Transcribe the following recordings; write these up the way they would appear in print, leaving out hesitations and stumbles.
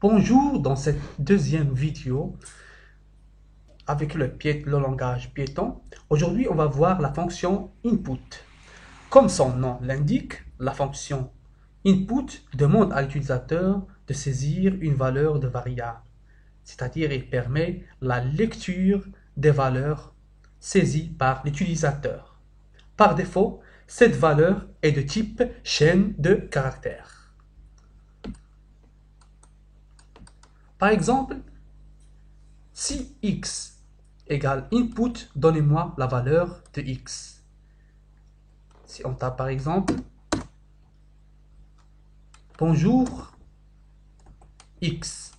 Bonjour, dans cette deuxième vidéo avec le langage Python. Aujourd'hui, on va voir la fonction input. Comme son nom l'indique, la fonction input demande à l'utilisateur de saisir une valeur de variable, c'est-à-dire il permet la lecture des valeurs saisies par l'utilisateur. Par défaut, cette valeur est de type chaîne de caractères. Par exemple, si x égale input, donnez-moi la valeur de x. Si on tape par exemple, bonjour x,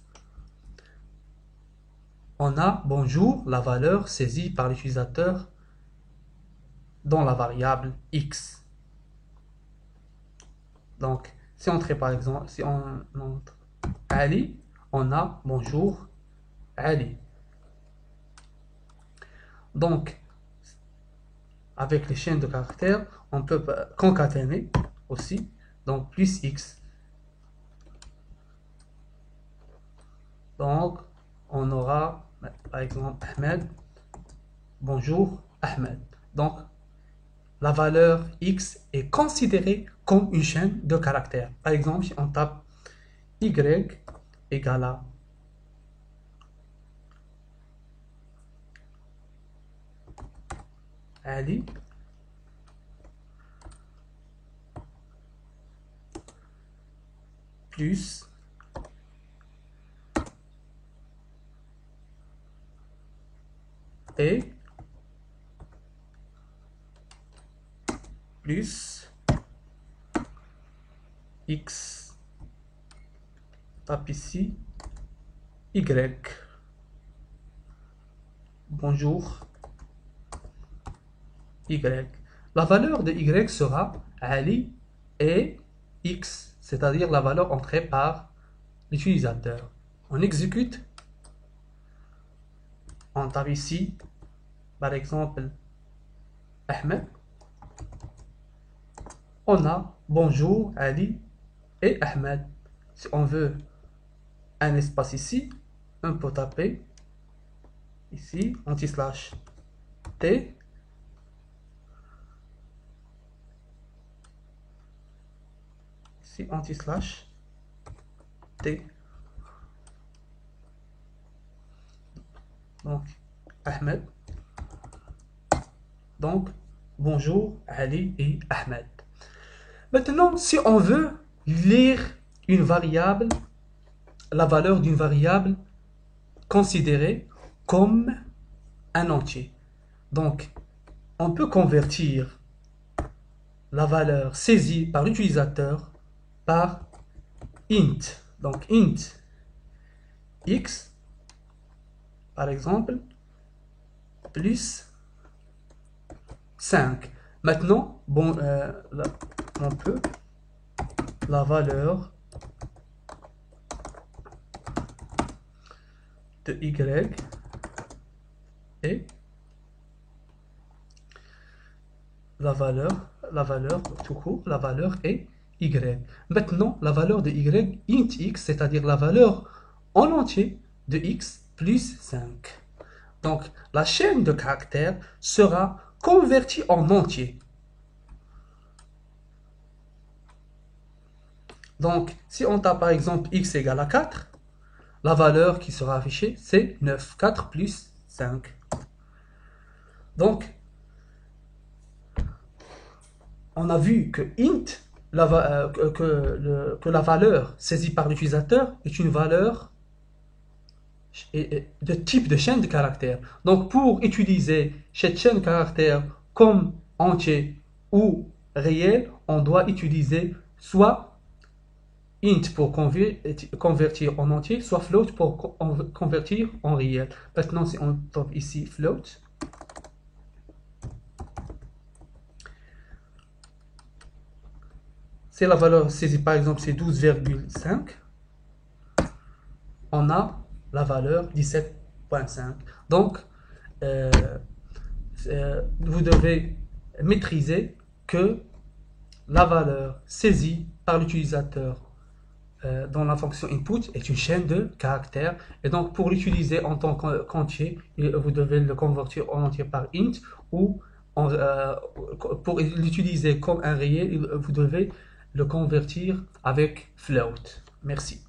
on a bonjour, la valeur saisie par l'utilisateur dans la variable x. Donc, si on entre par exemple, si on entre Ali, on a bonjour Ali. Donc, avec les chaînes de caractères, on peut concaténer aussi, donc plus x. Donc, on aura par exemple Ahmed, bonjour Ahmed. Donc, la valeur x est considérée comme une chaîne de caractères. Par exemple, si on tape y égale à Ali, plus et plus x, tape ici y, bonjour y. La valeur de y sera Ali et x, c'est-à-dire la valeur entrée par l'utilisateur. On exécute, on tape ici par exemple Ahmed, on a bonjour Ali et Ahmed. Si on veut un espace ici, on peut taper ici anti-slash t, ici anti-slash t. Donc Ahmed, donc bonjour Ali et Ahmed. Maintenant, si on veut lire une variable, la valeur d'une variable considérée comme un entier, donc on peut convertir la valeur saisie par l'utilisateur par int. Donc int x, par exemple, plus 5. Maintenant, bon, on peut la valeur de y et la valeur tout court, la valeur est y. Maintenant, la valeur de y, int x, c'est-à-dire la valeur en entier de x plus 5. Donc, la chaîne de caractères sera convertie en entier. Donc, si on tape par exemple x égale à 4, la valeur qui sera affichée, c'est 9. 4 plus 5. Donc, on a vu que int, que la valeur saisie par l'utilisateur est une valeur de type de chaîne de caractères. Donc, pour utiliser cette chaîne de caractères comme entier ou réel, on doit utiliser soit int pour convertir en entier, soit float pour convertir en réel. Maintenant, si on tape ici float, c'est la valeur saisie, par exemple, c'est 12,5. On a la valeur 17,5. Donc, vous devez maîtriser que la valeur saisie par l'utilisateur dans la fonction input est une chaîne de caractères. Et donc, pour l'utiliser en tant qu'entier, vous devez le convertir en entier par int, ou pour l'utiliser comme un réel, vous devez le convertir avec float. Merci.